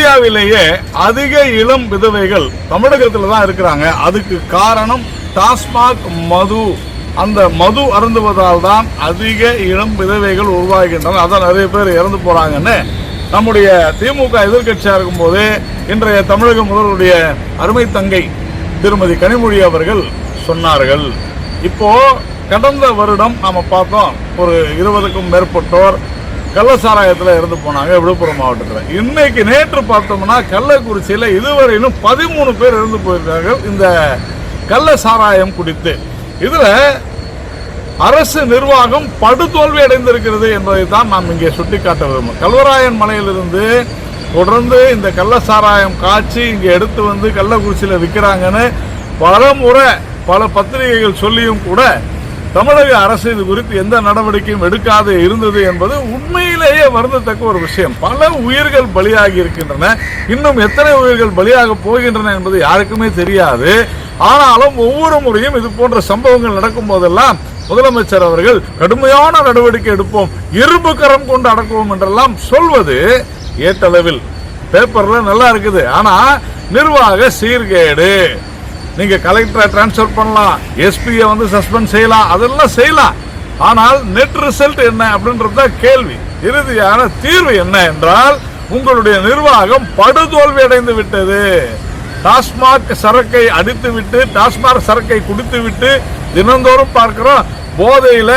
இந்தியாவிலேயே அதிக இளம் விதவைகள் தமிழகத்தில் தான் இருக்கிறாங்க. அதுக்கு காரணம் டாஸ்மாக் மது. அந்த மது அருந்துவதால் தான் அதிக இளம் விதவைகள் உருவாகின்றன. அதான் நிறைய பேர் இறந்து போறாங்கன்னு நம்முடைய திமுக எதிர்கட்சியா இருக்கும் போது இன்றைய தமிழக முதல்வருடைய அருமை தங்கை திருமதி கனிமொழி அவர்கள் சொன்னார்கள். இப்போ கடந்த வருடம் நாம பார்த்தோம், ஒரு 20க்கும் மேற்பட்டோர் கள்ளசாராயத்தில் இறந்து போனாங்க விழுப்புரம் மாவட்டத்தில். இன்னைக்கு நேற்று பார்த்தோம்னா கள்ளக்குறிச்சியில் இதுவரையிலும் 13 பேர் இறந்து போயிருக்கார்கள் இந்த கள்ள சாராயம் குடித்து. இதுல அரசு நிர்வாகம் படுதோல்வி அடைந்திருக்கிறது என்பதை தான் நாம் இங்கே சுட்டிக்காட்ட விரும்புகிறோம். கல்வராயன் மலையிலிருந்து தொடர்ந்து இந்த கள்ள சாராயம் காய்ச்சி இங்கே எடுத்து வந்து கள்ளக்குறிச்சியில் விற்கிறாங்கன்னு பல முறை பல பத்திரிகைகள் சொல்லியும் கூட தமிழக அரசு இது குறித்து எந்த நடவடிக்கையும் எடுக்காது இருந்தது என்பது உண்மையிலேயே வருந்தத்தக்க ஒரு விஷயம். பல உயிர்கள் பலியாகி இருக்கின்றன. இன்னும் எத்தனை உயிர்கள் பலியாக போகின்றன என்பது யாருக்குமே தெரியாது. ஆனாலும் ஒவ்வொரு முறையும் இது போன்ற சம்பவங்கள் நடக்கும் போதெல்லாம் முதலமைச்சர் அவர்கள் கடுமையான நடவடிக்கை எடுப்போம், இரும்பு கரம் கொண்டு அடக்குவோம் என்றெல்லாம் சொல்வது ஏற்றளவில் பேப்பர்ல நல்லா இருக்குது. ஆனா நிர்வாக சீர்கேடு. நீங்க கலெக்டரை டிரான்ஸ்பர் பண்ணலாம், எஸ்பியை வந்து சஸ்பெண்ட் செய்யலாம், அதெல்லாம் செய்யலாம். ஆனால் நெட் ரிசல்ட் என்ன அப்படின்றத கேள்வி. இறுதியான தீர்வு என்ன என்றால் உங்களுடைய நிர்வாகம் படுதோல்வி அடைந்து விட்டது. டாஸ்மாக் சரக்கை அடித்து விட்டு, டாஸ்மாக் சரக்கை குடித்து விட்டு தினந்தோறும் பார்க்கிறோம், போதையில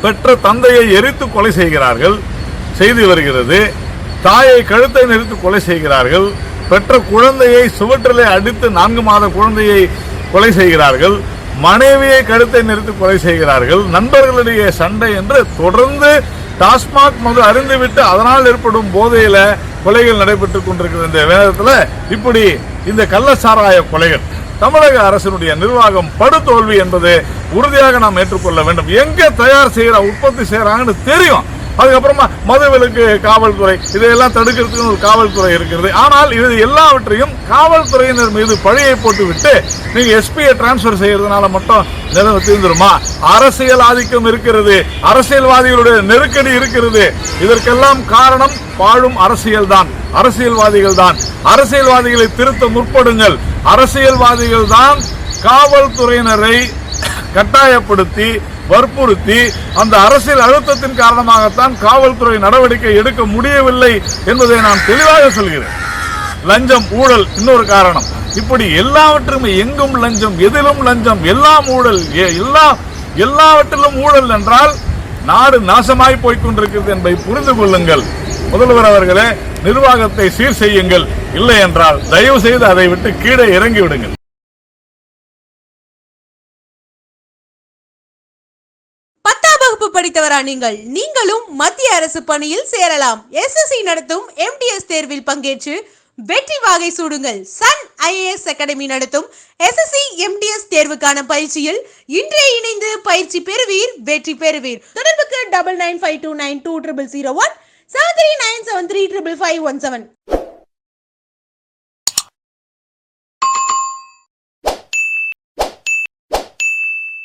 பெற்ற தந்தையை எரித்து கொலை செய்கிறார்கள், செய்து வருகிறது. தாயை கழுத்தை நெரித்து கொலை செய்கிறார்கள். பெற்ற குழந்தையை சுவற்றிலே அடித்து 4 மாத குழந்தையை கொலை செய்கிறார்கள். மனைவியை கழுத்தை நெரித்து கொலை செய்கிறார்கள். நண்பர்களிடையே சண்டை என்று தொடர்ந்து டாஸ்மாக் மது அறிந்துவிட்டு அதனால் ஏற்படும் போதையில கொலைகள் நடைபெற்றுக் கொண்டிருக்கிற இந்த வேதத்தில் இப்படி இந்த கள்ளச்சாராய கொலைகள், தமிழக அரசினுடைய நிர்வாகம் படுதோல்வி என்பது உறுதியாக நாம் ஏற்றுக்கொள்ள வேண்டும். எங்க தயார் செய்யற உற்பத்தி செய்யறாங்கன்னு தெரியும். அதுக்கப்புறமா மதுவிலக்கு காவல்துறை, இதையெல்லாம் தடுக்கிறதுக்கு ஒரு காவல்துறை இருக்கிறது. ஆனால் இது எல்லாவற்றையும் காவல்துறையினர் மீது பழியை போட்டுவிட்டு நீங்க எஸ்பியை டிரான்ஸ்பர் செய்யறதுனால மட்டும் நிலைமை தீர்ந்துருமா? அரசியல் ஆதிக்கம் இருக்கிறது, அரசியல்வாதிகளுடைய நெருக்கடி இருக்கிறது. இதற்கெல்லாம் காரணம் வாழும் அரசியல் தான், அரசியல்வாதிகள் தான். அரசியல்வாதிகளை திருத்த முற்படுங்கள். அரசியல்வாதிகள் தான் காவல்துறையினரை கட்டாயப்படுத்தி வற்புறுத்தி அந்த அரசியல் அழுத்தத்தின் காரணமாகத்தான் காவல்துறை நடவடிக்கை எடுக்க முடியவில்லை என்பதை நான் தெளிவாக சொல்கிறேன். லஞ்சம், ஊழல் இன்னொரு காரணம். இப்படி எல்லாவற்றுமே எங்கும் லஞ்சம், எதிலும் லஞ்சம், எல்லாம் ஊழல், எல்லாவற்றிலும் ஊழல் என்றால் நாடு நாசமாய் போய்கொண்டிருக்கிறது என்பதை புரிந்து கொள்ளுங்கள். முதல்வர் அவர்களே, நிர்வாகத்தை சீர் செய்யுங்கள். இல்லை என்றால் தயவு செய்து அதை விட்டு கீழே இறங்கி விடுங்கள். படித்தவரா நீங்களும் மத்திய அரசு பணியில் சேரலாம். எஸ்எஸ்சி நடத்தும் எம்டிஎஸ் தேர்வில் பங்கேற்று வெற்றி வாகை சூடுங்கள். சன் IAS அகாடமி நடத்தும் எஸ்எஸ்சி எம்டிஎஸ் தேர்வுக்கான பயிற்சியில் இன்றைய இணைந்து பயிற்சி பெறுவீர், வெற்றி பெறுவீர். தொடர்புக்கு 9952920001 7397355517.